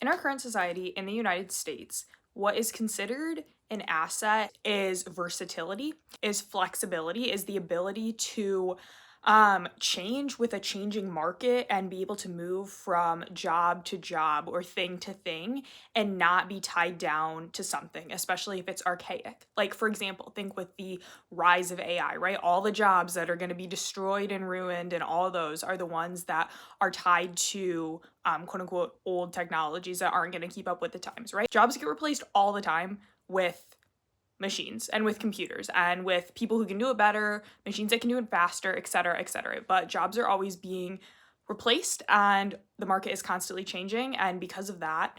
In our current society in the United States, what is considered an asset is versatility, is flexibility, is the ability to change with a changing market and be able to move from job to job or thing to thing and not be tied down to something, especially if it's archaic. Like, for example, think with the rise of AI, right? All the jobs that are going to be destroyed and ruined, and all those are the ones that are tied to quote unquote old technologies that aren't going to keep up with the times, right? Jobs get replaced all the time with machines and with computers and with people who can do it better, machines that can do it faster, et cetera, et cetera. But jobs are always being replaced and the market is constantly changing. And because of that,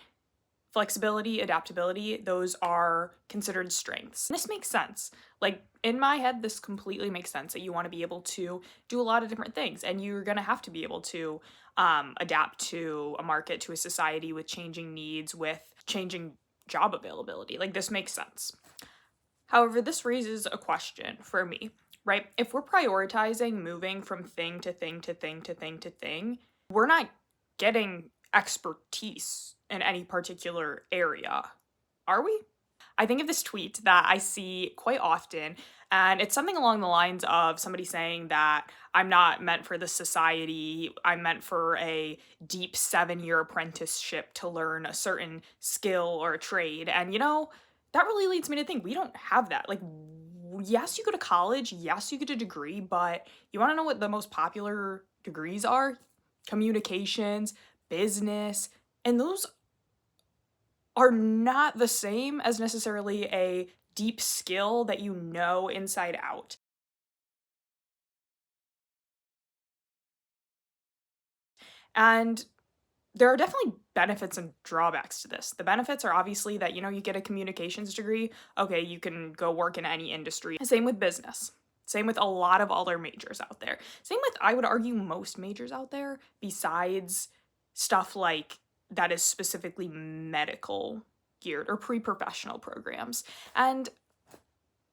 flexibility, adaptability, those are considered strengths. This makes sense. Like, in my head, this completely makes sense that you want to be able to do a lot of different things, and you're going to have to be able to adapt to a market, to a society with changing needs, with changing job availability. Like, this makes sense. However, this raises a question for me, right? If we're prioritizing moving from thing to thing to thing to thing to thing, we're not getting expertise in any particular area, are we? I think of this tweet that I see quite often, and it's something along the lines of somebody saying that I'm not meant for this society, I'm meant for a deep 7-year apprenticeship to learn a certain skill or a trade. And that really leads me to think we don't have that. Like, yes, you go to college, yes, you get a degree, but you want to know what the most popular degrees are? Communications, business, and those are not the same as necessarily a deep skill that you know inside out. And there are definitely benefits and drawbacks to this. The benefits are obviously that, you get a communications degree, okay, you can go work in any industry. Same with business. Same with a lot of other majors out there. Same with, I would argue, most majors out there, besides stuff like that is specifically medical geared or pre-professional programs. And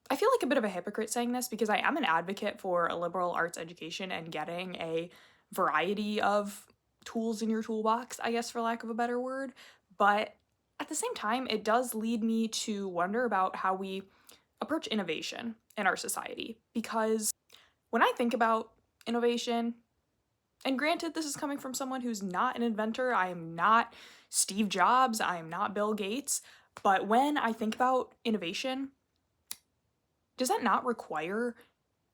I feel like a bit of a hypocrite saying this because I am an advocate for a liberal arts education and getting a variety of tools in your toolbox, I guess, for lack of a better word. But at the same time, it does lead me to wonder about how we approach innovation in our society. Because when I think about innovation, and granted, this is coming from someone who's not an inventor, I am not Steve Jobs, I am not Bill Gates, but when I think about innovation, does that not require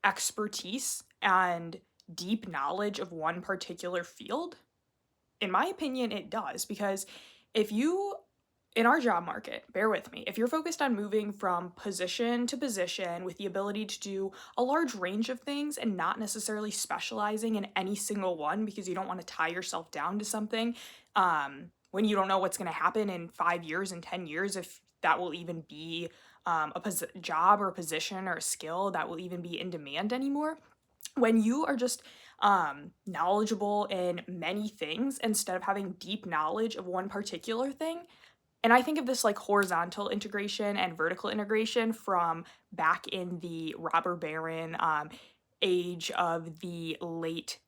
expertise and deep knowledge of one particular field? In my opinion, it does, because if you, in our job market, bear with me, if you're focused on moving from position to position with the ability to do a large range of things and not necessarily specializing in any single one because you don't want to tie yourself down to something, when you don't know what's going to happen in 5 years and 10 years, if that will even be a job or a position or a skill that will even be in demand anymore. When you are just knowledgeable in many things instead of having deep knowledge of one particular thing. And I think of this like horizontal integration and vertical integration from back in the robber baron age of the late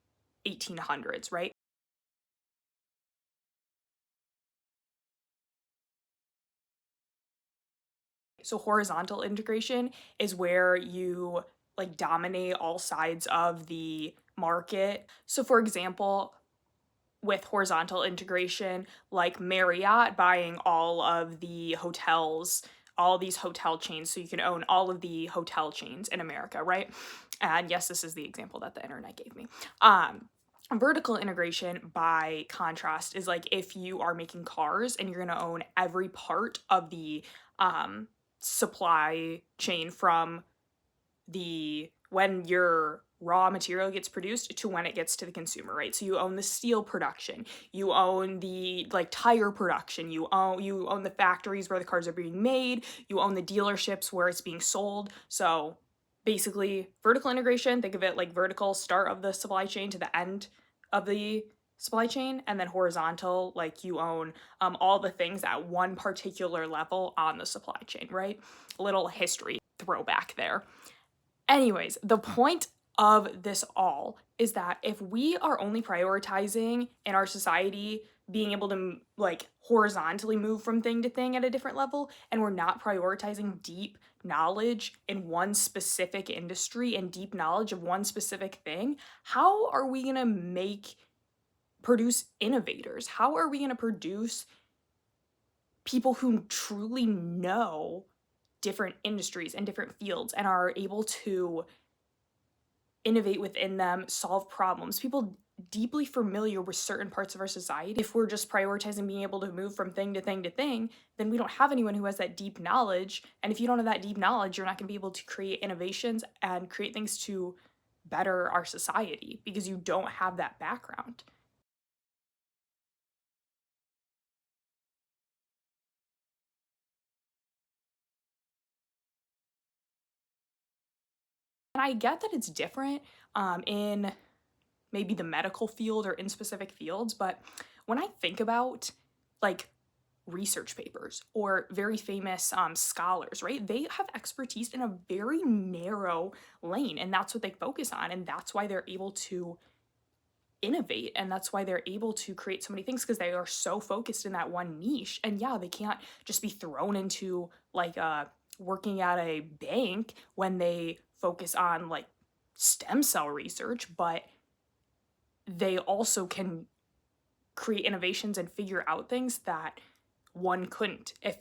1800s, right? So horizontal integration is where you like dominate all sides of the market. So for example, with horizontal integration, like Marriott buying all of the hotels, all these hotel chains, so you can own all of the hotel chains in America, right? And yes, this is the example that the internet gave me. Vertical integration, by contrast, is like if you are making cars and you're going to own every part of the supply chain from the when your raw material gets produced to when it gets to the consumer, right? So you own the steel production, you own the like tire production, you own the factories where the cars are being made, you own the dealerships where it's being sold. So basically, vertical integration, think of it like vertical start of the supply chain to the end of the supply chain, and then horizontal, like you own all the things at one particular level on the supply chain, right? A little history throwback there. Anyways, the point of this all is that if we are only prioritizing in our society being able to like horizontally move from thing to thing at a different level, and we're not prioritizing deep knowledge in one specific industry and deep knowledge of one specific thing, how are we going to produce innovators? How are we going to produce people who truly know different industries and different fields and are able to innovate within them, solve problems, people deeply familiar with certain parts of our society? If we're just prioritizing being able to move from thing to thing to thing, then we don't have anyone who has that deep knowledge. And if you don't have that deep knowledge, you're not going to be able to create innovations and create things to better our society because you don't have that background. And I get that it's different in maybe the medical field or in specific fields, but when I think about like research papers or very famous scholars, right? They have expertise in a very narrow lane, and that's what they focus on, and that's why they're able to innovate, and that's why they're able to create so many things because they are so focused in that one niche. And yeah, they can't just be thrown into like working at a bank when they focus on like stem cell research, but they also can create innovations and figure out things that one couldn't if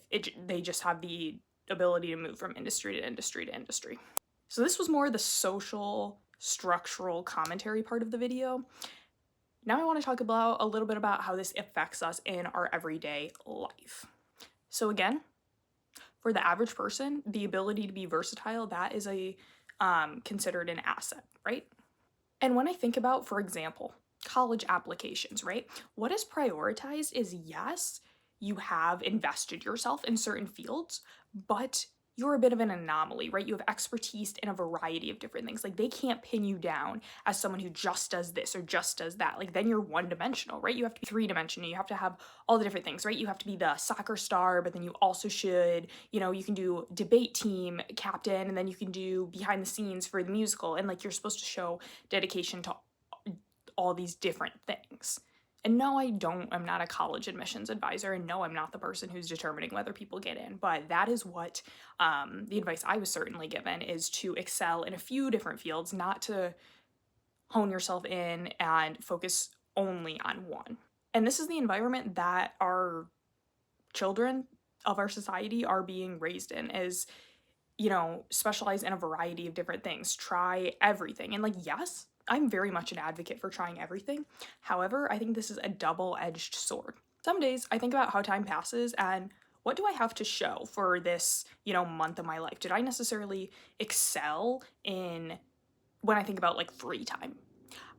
they just have the ability to move from industry to industry to industry. So this was more the social structural commentary part of the video. Now I want to talk about a little bit about how this affects us in our everyday life. So again, for the average person, the ability to be versatile, that is a considered an asset, right? And when I think about, for example, college applications, right? What is prioritized is yes, you have invested yourself in certain fields, but you're a bit of an anomaly, right? You have expertise in a variety of different things. Like they can't pin you down as someone who just does this or just does that. Like then you're one dimensional, right? You have to be three dimensional. You have to have all the different things, right? You have to be the soccer star, but then you also should, you can do debate team captain, and then you can do behind the scenes for the musical. And like you're supposed to show dedication to all these different things. And no, I'm not a college admissions advisor, and no, I'm not the person who's determining whether people get in, but that is what the advice I was certainly given is to excel in a few different fields, not to hone yourself in and focus only on one. And this is the environment that our children of our society are being raised in, is specialize in a variety of different things, try everything. And like, yes, I'm very much an advocate for trying everything. However, I think this is a double-edged sword. Some days I think about how time passes and what do I have to show for this, month of my life? Did I necessarily excel in when I think about like free time?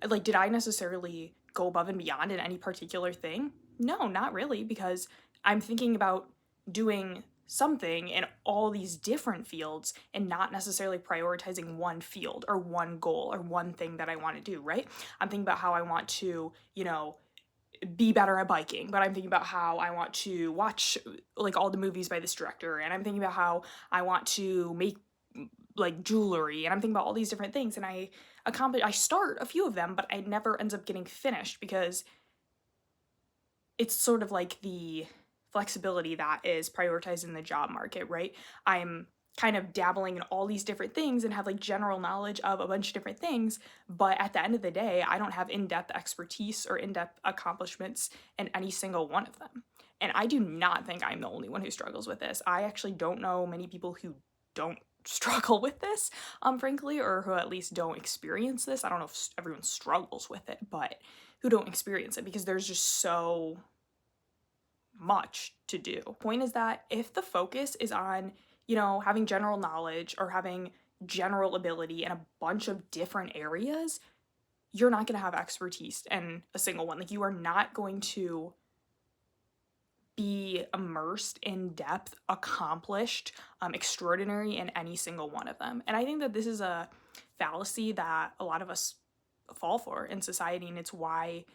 Like, did I necessarily go above and beyond in any particular thing? No, not really, because I'm thinking about doing something in all these different fields and not necessarily prioritizing one field or one goal or one thing that I want to do, right? I'm thinking about how I want to, be better at biking, but I'm thinking about how I want to watch like all the movies by this director, and I'm thinking about how I want to make like jewelry, and I'm thinking about all these different things, and I start a few of them, but it never ends up getting finished because it's sort of like the flexibility that is prioritized in the job market, right? I'm kind of dabbling in all these different things and have like general knowledge of a bunch of different things, but at the end of the day, I don't have in-depth expertise or in-depth accomplishments in any single one of them. And I do not think I'm the only one who struggles with this. I actually don't know many people who don't struggle with this, frankly, or who at least don't experience this. I don't know if everyone struggles with it, but who don't experience it because there's just so much to do. Point is that if the focus is on, having general knowledge or having general ability in a bunch of different areas, you're not going to have expertise in a single one. Like you are not going to be immersed in depth, accomplished, extraordinary in any single one of them. And I think that this is a fallacy that a lot of us fall for in society, and it's why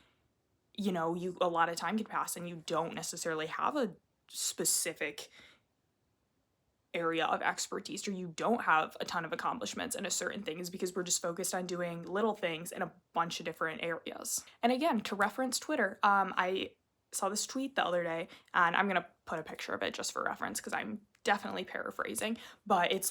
you a lot of time can pass and you don't necessarily have a specific area of expertise, or you don't have a ton of accomplishments in a certain thing, is because we're just focused on doing little things in a bunch of different areas. And again, to reference Twitter, I saw this tweet the other day, and I'm gonna put a picture of it just for reference because I'm definitely paraphrasing, but it's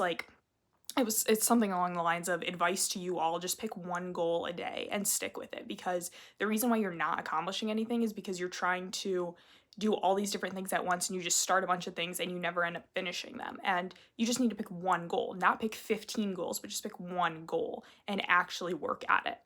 something along the lines of advice to you all: just pick one goal a day and stick with it, because the reason why you're not accomplishing anything is because you're trying to do all these different things at once, and you just start a bunch of things and you never end up finishing them. And you just need to pick one goal, not pick 15 goals, but just pick one goal and actually work at it.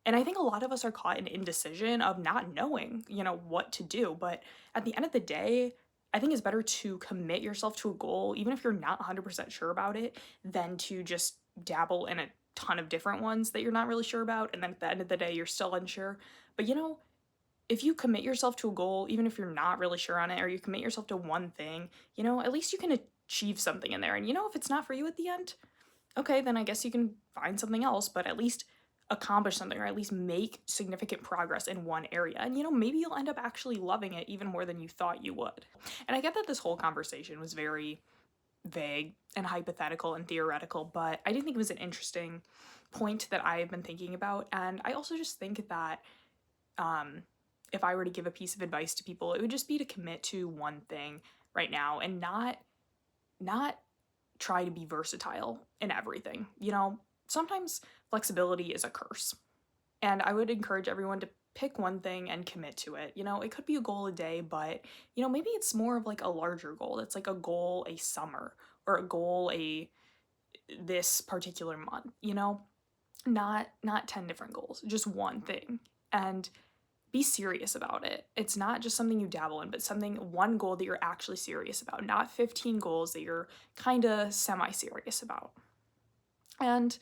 And I think a lot of us are caught in indecision of not knowing, what to do. But at the end of the day, I think it's better to commit yourself to a goal, even if you're not 100% sure about it, than to just dabble in a ton of different ones that you're not really sure about. And then at the end of the day, you're still unsure. But if you commit yourself to a goal, even if you're not really sure on it, or you commit yourself to one thing, at least you can achieve something in there. And if it's not for you at the end, okay, then I guess you can find something else, but at least accomplish something, or at least make significant progress in one area. And maybe you'll end up actually loving it even more than you thought you would. And I get that this whole conversation was very vague and hypothetical and theoretical, but I do think it was an interesting point that I have been thinking about. And I also just think that if I were to give a piece of advice to people, it would just be to commit to one thing right now and not try to be versatile in everything. Sometimes flexibility is a curse. And I would encourage everyone to pick one thing and commit to it. It could be a goal a day, but maybe it's more of like a larger goal. It's like a goal a summer, or a goal this particular month, not 10 different goals, just one thing. And be serious about it. It's not just something you dabble in, but one goal that you're actually serious about, not 15 goals that you're kind of semi-serious about. And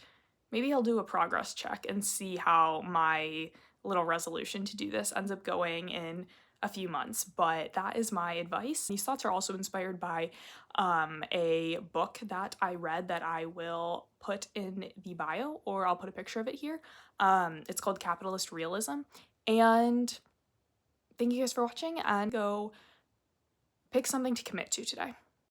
maybe I'll do a progress check and see how my little resolution to do this ends up going in a few months. But that is my advice. These thoughts are also inspired by a book that I read that I will put in the bio, or I'll put a picture of it here. It's called Capitalist Realism. And thank you guys for watching, and go pick something to commit to today.